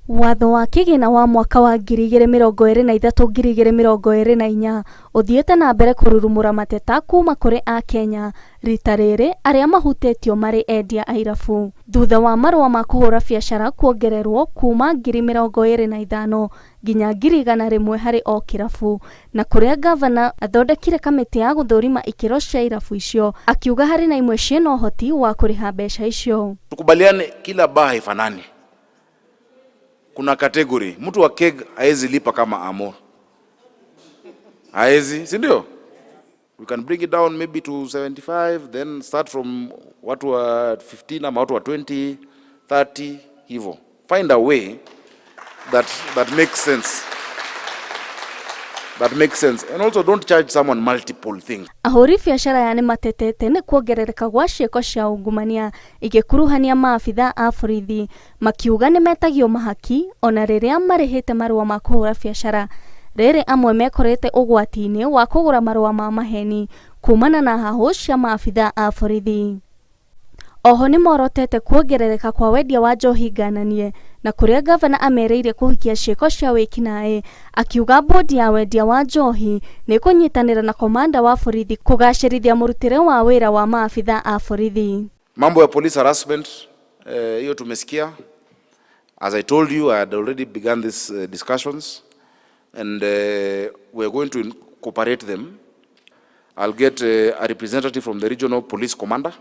Watho wa kĩgĩna wa mwaka wa 2023-2024 ũthiĩte na mbere kũrurumũra mateta kuma kũrĩ Akenya rita rĩrĩ arĩa mahutĩtio marĩ endia a irabu thutha wa marũa ma kũhũra biacara kuongererwo kuma 25,000 nginya 100,000 harĩ o kĩrabu, na kũrĩa ngavana athondekire kamĩtĩ ya gũthũrima ikĩro cia irabu icio, akiuga harĩ na imwe ciĩna ũhoti wa kũrĩha mbeca icio. Tukubaliane kila baa haifanani. Kuna kategori, mtu wa keg haezi lipa kama Amor. Haezi, si ndio? We can bring it down maybe to 75, then start from watu wa 15 ama watu wa 20, 30, hivyo. Find a way that makes sense. That makes sense. And also don't charge someone multiple things. Ahũri biacara yani matetete nĩ kuongerereka gwa ciĩko cia ungumania igĩkuruhania maabitha a borithi, makiuga nĩ metagio mahaki ona rĩrĩa marĩhĩte marũa ma kũhũra biacara. Rĩrĩ amwe mekorete ũgwati-inĩ wa kũgũra marũa ma maheni kumana na hahũ cia maabitha a borithi. Oho nĩ morotete kuongerereka kwa wendia wa njohi ngananie, na kũrĩa ngavana amereire kũhikia ciĩko cia wĩkinaĩ, akiuga bodi ya wendia wa njohi nĩ kũnyitanĩra na komanda wa borithi kũgacĩrithia mũrutĩre wa wĩra wa maabitha a borithi. Mambo ya police harassment hiyo tumesikia. As I told you, I had already begun these discussions and we are going to incorporate them. I'll get a representative from the regional police commander.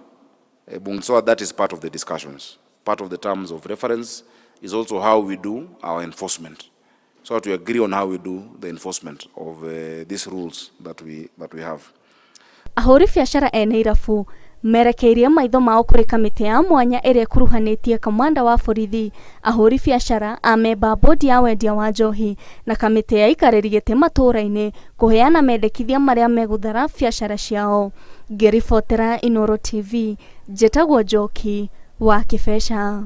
So that is part of the discussions. Part of the terms of reference is also how we do our enforcement. So to agree on how we do the enforcement of these rules that we have. Ahũri biacara ene irabu merekeirie maitho mao kũrĩ kamĩtĩ ya mwanya ĩrĩa kuruhanĩtie komanda wa borithi, ahũri biacara, amemba bodi ya wendia wa njohi na kamĩtĩ ya ikarĩri gĩtĩ matũũra-inĩ kũheana mendekithia marĩa megũthara biacara ciao. Ngĩribotera Inooro TV, njĩtagwo Njoki wa Kĩbeca.